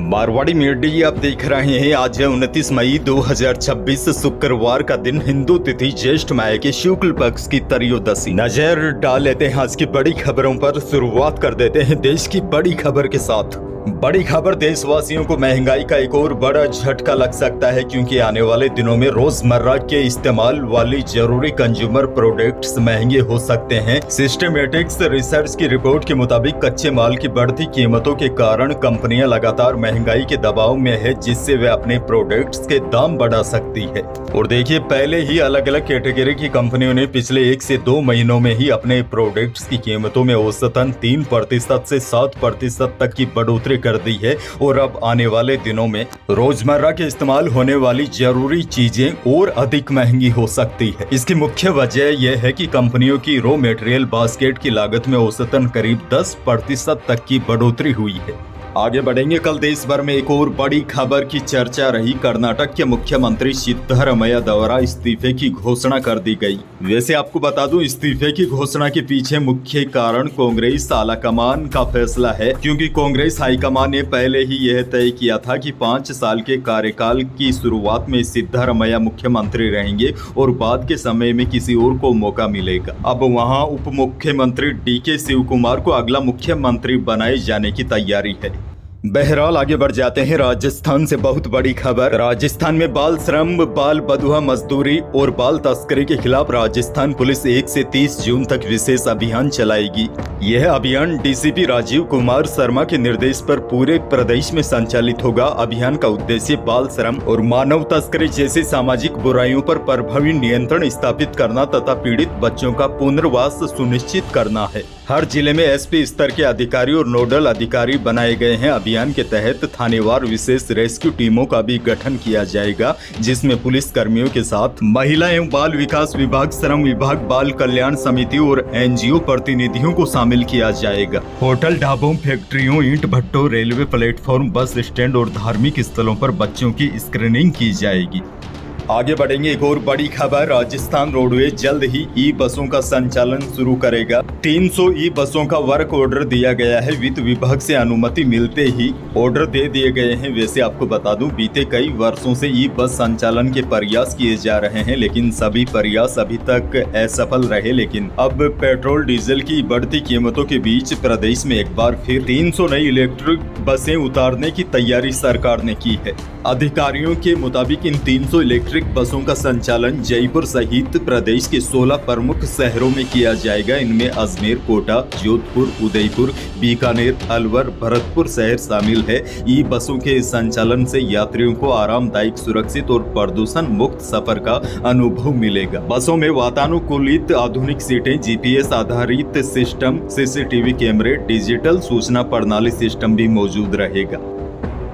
Marwari media आप देख रहे हैं। आज है 29 मई 2026 शुक्रवार का दिन, हिंदू तिथि ज्येष्ठ माह के शुक्ल पक्ष की त्रयोदशी। नजर डाल लेते हैं आज की बड़ी खबरों पर। शुरुआत कर देते हैं देश की बड़ी खबर के साथ। बड़ी खबर, देशवासियों को महंगाई का एक और बड़ा झटका लग सकता है, क्योंकि आने वाले दिनों में रोजमर्रा के इस्तेमाल वाली जरूरी कंज्यूमर प्रोडक्ट्स महंगे हो सकते हैं। सिस्टमेटिक्स रिसर्च की रिपोर्ट के मुताबिक कच्चे माल की बढ़ती कीमतों के कारण कंपनियां लगातार महंगाई के दबाव में है, जिससे वे अपने प्रोडक्ट्स के दाम बढ़ा सकती है। और देखिए, पहले ही अलग अलग कैटेगरी की कंपनियों ने पिछले 1 से 2 महीनों में ही अपने प्रोडक्ट्स की कीमतों में औसतन 3% से 7% तक की बढ़ोतरी कर दी है। और अब आने वाले दिनों में रोजमर्रा के इस्तेमाल होने वाली जरूरी चीजें और अधिक महंगी हो सकती है। इसकी मुख्य वजह यह है कि कंपनियों की रॉ मटेरियल बास्केट की लागत में औसतन करीब 10% तक की बढ़ोतरी हुई है। आगे बढ़ेंगे। कल देश भर में एक और बड़ी खबर की चर्चा रही। कर्नाटक के मुख्यमंत्री सिद्धरामैया द्वारा इस्तीफे की घोषणा कर दी गई। वैसे आपको बता दूं, इस्तीफे की घोषणा के पीछे मुख्य कारण कांग्रेस आलाकमान का फैसला है, क्योंकि कांग्रेस हाईकमान ने पहले ही यह तय किया था कि 5 साल के कार्यकाल की शुरुआत में सिद्धरामैया मुख्यमंत्री रहेंगे और बाद के समय में किसी और को मौका मिलेगा। अब वहां उप मुख्यमंत्री डीके शिवकुमार को अगला मुख्यमंत्री बनाए जाने की तैयारी है। बहरहाल आगे बढ़ जाते हैं। राजस्थान से बहुत बड़ी खबर। राजस्थान में बाल श्रम, बाल बधुआ मजदूरी और बाल तस्करी के खिलाफ राजस्थान पुलिस 1 से 30 जून तक विशेष अभियान चलाएगी। यह अभियान डीसीपी राजीव कुमार शर्मा के निर्देश पर पूरे प्रदेश में संचालित होगा। अभियान का उद्देश्य बाल श्रम और मानव तस्करी जैसी सामाजिक बुराइयों पर प्रभावी नियंत्रण स्थापित करना तथा पीड़ित बच्चों का पुनर्वास सुनिश्चित करना है। हर जिले में एसपी स्तर के अधिकारी और नोडल अधिकारी बनाए गए हैं। अभियान के तहत थानेवार विशेष रेस्क्यू टीमों का भी गठन किया जाएगा, जिसमें पुलिस कर्मियों के साथ महिला एवं बाल विकास विभाग, श्रम विभाग, बाल कल्याण समिति और एनजीओ प्रतिनिधियों को शामिल किया जाएगा। होटल, ढाबों, फैक्ट्रियों, ईंट भट्टों, रेलवे प्लेटफॉर्म, बस स्टैंड और धार्मिक स्थलों पर बच्चों की स्क्रीनिंग की जाएगी। आगे बढ़ेंगे। एक और बड़ी खबर, राजस्थान रोडवेज जल्द ही ई बसों का संचालन शुरू करेगा। 300 ई बसों का वर्क ऑर्डर दिया गया है। वित्त विभाग से अनुमति मिलते ही ऑर्डर दे दिए गए हैं। वैसे आपको बता दूं, बीते कई वर्षों से ई बस संचालन के प्रयास किए जा रहे हैं, लेकिन सभी प्रयास अभी तक असफल रहे। लेकिन अब पेट्रोल डीजल की बढ़ती कीमतों के बीच प्रदेश में एक बार फिर 300 नई इलेक्ट्रिक बसें उतारने की तैयारी सरकार ने की है। अधिकारियों के मुताबिक इन 300 इलेक्ट्रिक बसों का संचालन जयपुर सहित प्रदेश के 16 प्रमुख शहरों में किया जाएगा। इनमें अजमेर, कोटा, जोधपुर, उदयपुर, बीकानेर, अलवर, भरतपुर शहर शामिल है। ई बसों के संचालन से यात्रियों को आरामदायक, सुरक्षित और प्रदूषण मुक्त सफर का अनुभव मिलेगा। बसों में वातानुकूलित आधुनिक सीटें, जीपीएस आधारित सिस्टम, सीसीटीवी कैमरे, डिजिटल सूचना प्रणाली सिस्टम भी मौजूद रहेगा।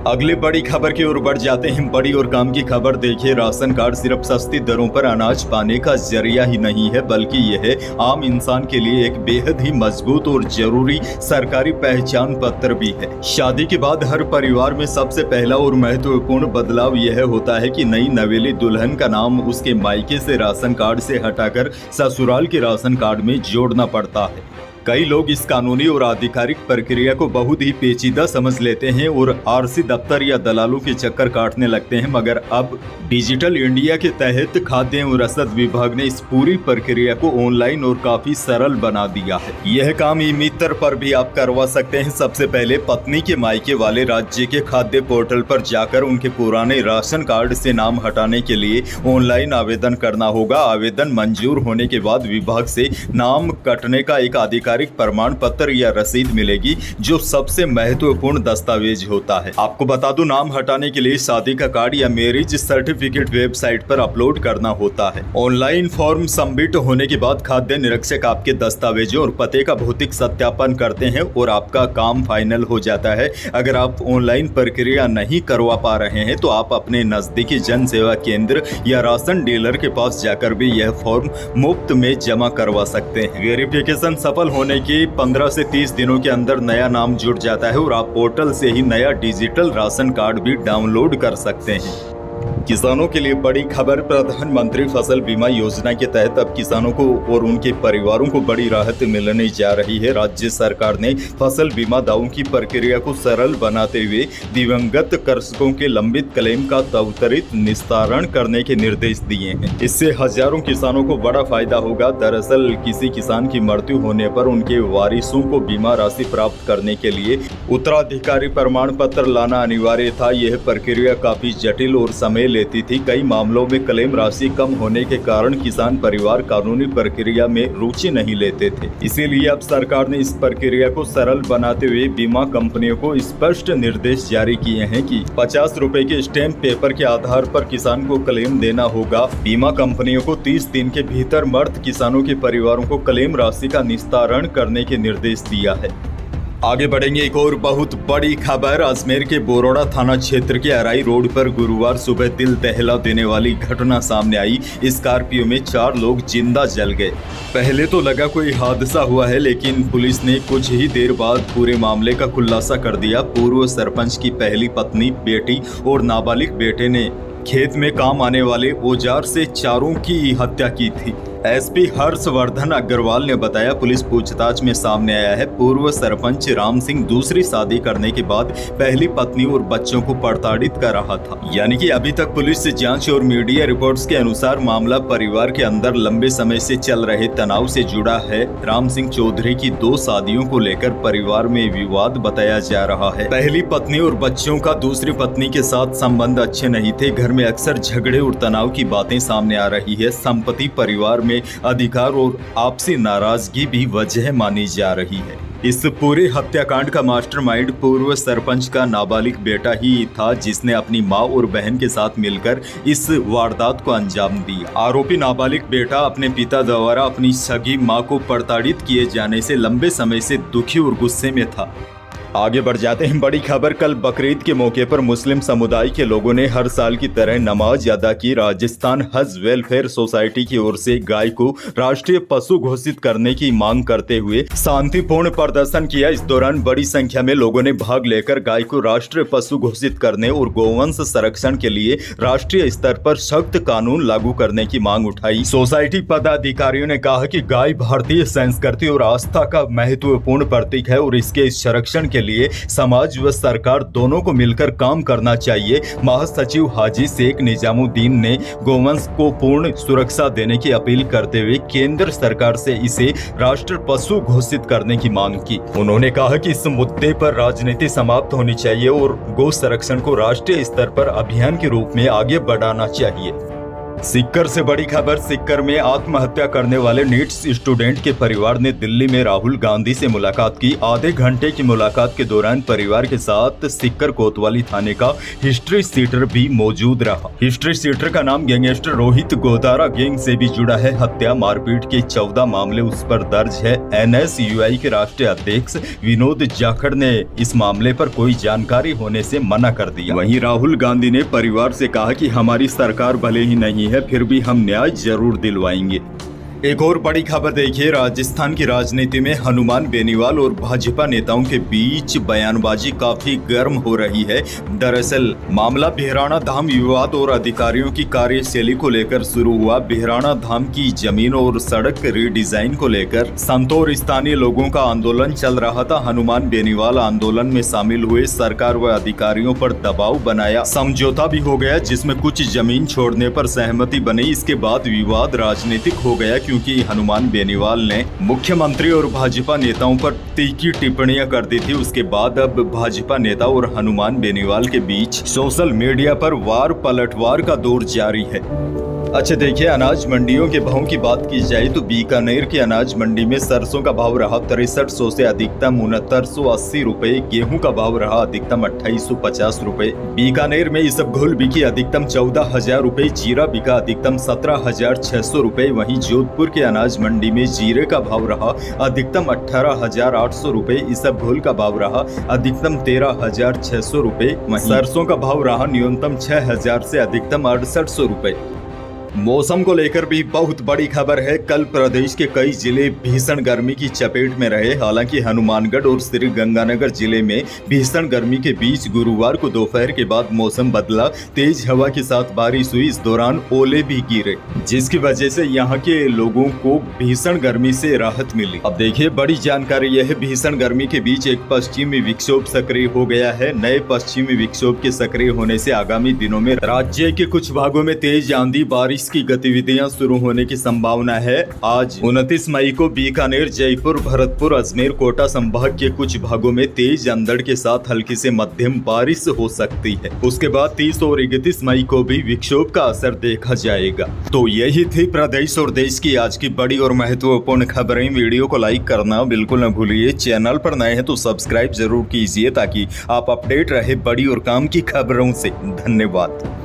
अगली बड़ी खबर की ओर बढ़ जाते हैं। बड़ी और काम की खबर देखिए, राशन कार्ड सिर्फ सस्ती दरों पर अनाज पाने का जरिया ही नहीं है, बल्कि यह आम इंसान के लिए एक बेहद ही मजबूत और जरूरी सरकारी पहचान पत्र भी है। शादी के बाद हर परिवार में सबसे पहला और महत्वपूर्ण बदलाव यह होता है कि नई नवेली दुल्हन का नाम उसके मायके से राशन कार्ड से हटाकर ससुराल के राशन कार्ड में जोड़ना पड़ता है। कई लोग इस कानूनी और आधिकारिक प्रक्रिया को बहुत ही पेचीदा समझ लेते हैं और आरसी दफ्तर या दलालों के चक्कर काटने लगते हैं, मगर अब डिजिटल इंडिया के तहत खाद्य एवं रसद विभाग ने इस पूरी प्रक्रिया को ऑनलाइन और काफी सरल बना दिया है। यह काम ई मित्र पर भी आप करवा सकते हैं। सबसे पहले पत्नी के मायके वाले राज्य के खाद्य पोर्टल पर जाकर उनके पुराने राशन कार्ड से नाम हटाने के लिए ऑनलाइन आवेदन करना होगा। आवेदन मंजूर होने के बाद विभाग से नाम कटने का एक आधिकारिक प्रमाण पत्र या रसीद मिलेगी, जो सबसे महत्वपूर्ण दस्तावेज होता है। आपको बता दूं, नाम हटाने के लिए शादी का कार्ड या मैरिज सर्टिफिकेट वेबसाइट पर अपलोड करना होता है। ऑनलाइन फॉर्म सबमिट होने के बाद खाद्य निरीक्षक आपके दस्तावेजों और पते का भौतिक सत्यापन करते हैं और आपका काम फाइनल हो जाता है। अगर आप ऑनलाइन प्रक्रिया नहीं करवा पा रहे हैं तो आप अपने नजदीकी जन सेवा केंद्र या राशन डीलर के पास जाकर भी यह फॉर्म मुफ्त में जमा करवा सकते हैं। वेरिफिकेशन सफल होने के 15 से 30 दिनों के अंदर नया नाम जुड़ जाता है और आप पोर्टल से ही नया डिजिटल राशन कार्ड भी डाउनलोड कर सकते हैं। किसानों के लिए बड़ी खबर। प्रधानमंत्री फसल बीमा योजना के तहत अब किसानों को और उनके परिवारों को बड़ी राहत मिलने जा रही है। राज्य सरकार ने फसल बीमा दावों की प्रक्रिया को सरल बनाते हुए दिवंगत कृषकों के लंबित क्लेम का त्वरित निस्तारण करने के निर्देश दिए हैं। इससे हजारों किसानों को बड़ा फायदा होगा। दरअसल किसी किसान की मृत्यु होने पर उनके वारिसों को बीमा राशि प्राप्त करने के लिए उत्तराधिकारी प्रमाण पत्र लाना अनिवार्य था। यह प्रक्रिया काफी जटिल और समय लेती थी। कई मामलों में क्लेम राशि कम होने के कारण किसान परिवार कानूनी प्रक्रिया में रुचि नहीं लेते थे। इसीलिए अब सरकार ने इस प्रक्रिया को सरल बनाते हुए बीमा कंपनियों को स्पष्ट निर्देश जारी किए हैं कि 50 रुपए के स्टैम्प पेपर के आधार पर किसान को क्लेम देना होगा। बीमा कंपनियों को 30 दिन के भीतर मृत किसानों के परिवारों को क्लेम राशि का निस्तारण करने के निर्देश दिया है। आगे बढ़ेंगे। एक और बहुत बड़ी खबर। अजमेर के बोरोड़ा थाना क्षेत्र के अराई रोड पर गुरुवार सुबह दिल दहला देने वाली घटना सामने आई। स्कॉर्पियो में 4 लोग जिंदा जल गए। पहले तो लगा कोई हादसा हुआ है, लेकिन पुलिस ने कुछ ही देर बाद पूरे मामले का खुलासा कर दिया। पूर्व सरपंच की पहली पत्नी, बेटी और नाबालिग बेटे ने खेत में काम आने वाले औजार से 4 की हत्या की थी। एसपी हर्षवर्धन अग्रवाल ने बताया, पुलिस पूछताछ में सामने आया है पूर्व सरपंच राम सिंह दूसरी शादी करने के बाद पहली पत्नी और बच्चों को प्रताड़ित कर रहा था। यानी कि अभी तक पुलिस से जांच और मीडिया रिपोर्ट्स के अनुसार मामला परिवार के अंदर लंबे समय से चल रहे तनाव से जुड़ा है। राम सिंह चौधरी की 2 शादियों को लेकर परिवार में विवाद बताया जा रहा है। पहली पत्नी और बच्चों का दूसरी पत्नी के साथ संबंध अच्छे नहीं थे। घर में अक्सर झगड़े और तनाव की बातें सामने आ रही है। संपत्ति, परिवार में अधिकार और आपसी नाराजगी भी वजह मानी जा रही है। इस पूरे हत्याकांड का मास्टरमाइंड पूर्व सरपंच का नाबालिग बेटा ही था, जिसने अपनी मां और बहन के साथ मिलकर इस वारदात को अंजाम दिया। आरोपी नाबालिग बेटा अपने पिता द्वारा अपनी सगी मां को प्रताड़ित किए जाने से लंबे समय से दुखी और गुस्से में था। आगे बढ़ जाते हैं। बड़ी खबर। कल बकरीद के मौके पर मुस्लिम समुदाय के लोगों ने हर साल की तरह नमाज अदा की। राजस्थान हज वेलफेयर सोसाइटी की ओर से गाय को राष्ट्रीय पशु घोषित करने की मांग करते हुए शांतिपूर्ण प्रदर्शन किया। इस दौरान बड़ी संख्या में लोगों ने भाग लेकर गाय को राष्ट्रीय पशु घोषित करने और गौवंश संरक्षण के लिए राष्ट्रीय स्तर पर सख्त कानून लागू करने की मांग उठाई। सोसाइटी पदाधिकारियों ने कहा कि गाय भारतीय संस्कृति और आस्था का महत्वपूर्ण प्रतीक है और इसके संरक्षण के लिए समाज व सरकार दोनों को मिलकर काम करना चाहिए। महासचिव हाजी शेख निजामुद्दीन ने गौवंश को पूर्ण सुरक्षा देने की अपील करते हुए केंद्र सरकार से इसे राष्ट्रीय पशु घोषित करने की मांग की। उन्होंने कहा कि इस मुद्दे पर राजनीति समाप्त होनी चाहिए और गौ संरक्षण को राष्ट्रीय स्तर पर अभियान के रूप में आगे बढ़ाना चाहिए। सीकर से बड़ी खबर। सीकर में आत्महत्या करने वाले नीट्स स्टूडेंट के परिवार ने दिल्ली में राहुल गांधी से मुलाकात की। आधे घंटे की मुलाकात के दौरान परिवार के साथ सीकर कोतवाली थाने का हिस्ट्री सीटर भी मौजूद रहा। हिस्ट्री सीटर का नाम गैंगस्टर रोहित गोदारा गैंग से भी जुड़ा है। हत्या मारपीट के 14 मामले उस पर दर्ज है। NSUI के राष्ट्रीय अध्यक्ष विनोद जाखड़ ने इस मामले पर कोई जानकारी होने से मना कर दिया। वहीं राहुल गांधी ने परिवार से कहा कि हमारी सरकार भले ही नहीं है, फिर भी हम न्याय जरूर दिलवाएंगे। एक और बड़ी खबर देखिए। राजस्थान की राजनीति में हनुमान बेनीवाल और भाजपा नेताओं के बीच बयानबाजी काफी गर्म हो रही है। दरअसल मामला बिहराणा धाम विवाद और अधिकारियों की कार्यशैली को लेकर शुरू हुआ। बिहराणा धाम की जमीन और सड़क रीडिजाइन को लेकर संतों और स्थानीय लोगों का आंदोलन चल रहा था। हनुमान बेनीवाल आंदोलन में शामिल हुए। सरकार व अधिकारियों पर दबाव बनाया। समझौता भी हो गया, जिसमें कुछ जमीन छोड़ने पर सहमति बनी। इसके बाद विवाद राजनीतिक हो गया, क्योंकि हनुमान बेनीवाल ने मुख्यमंत्री और भाजपा नेताओं पर तीखी टिप्पणियां कर दी थी। उसके बाद अब भाजपा नेता और हनुमान बेनीवाल के बीच सोशल मीडिया पर वार पलटवार का दौर जारी है। अच्छा देखिए, अनाज मंडियों के भावों की बात की जाए तो बीकानेर की अनाज मंडी में सरसों का भाव रहा 6300 से अधिकतम 6980 रुपए। गेहूं का भाव रहा अधिकतम 2850 रुपए। बीकानेर में इसबगोल बिकी अधिकतम 14000 रुपए। जीरा बिका अधिकतम 17600 रुपए। वहीं जोधपुर के अनाज मंडी में जीरे का भाव रहा अधिकतम 18800 रुपए। इसबगोल का भाव रहा अधिकतम 13600 रुपए। सरसों का भाव रहा न्यूनतम 6000 से अधिकतम 6800 रुपए। मौसम को लेकर भी बहुत बड़ी खबर है। कल प्रदेश के कई जिले भीषण गर्मी की चपेट में रहे। हालांकि हनुमानगढ़ और श्री गंगानगर जिले में भीषण गर्मी के बीच गुरुवार को दोपहर के बाद मौसम बदला। तेज हवा के साथ बारिश हुई। इस दौरान ओले भी गिरे, जिसकी वजह से यहाँ के लोगों को भीषण गर्मी से राहत मिली। अब देखिए बड़ी जानकारी यह है, भीषण गर्मी के बीच एक पश्चिमी विक्षोभ सक्रिय हो गया है। नए पश्चिमी विक्षोभ के सक्रिय होने से आगामी दिनों में राज्य के कुछ भागों में तेज आंधी बारिश की गतिविधियां शुरू होने की संभावना है। आज 29 मई को बीकानेर, जयपुर, भरतपुर, अजमेर, कोटा संभाग के कुछ भागों में तेज अंधड़ के साथ हल्की से मध्यम बारिश हो सकती है। उसके बाद 30 और 31 मई को भी विक्षोभ का असर देखा जाएगा। तो यही थी प्रदेश और देश की आज की बड़ी और महत्वपूर्ण खबरें। वीडियो को लाइक करना बिल्कुल न भूलिए। चैनल पर नए हैं तो सब्सक्राइब जरूर कीजिए ताकि आप अपडेट रहे बड़ी और काम की खबरों से। धन्यवाद।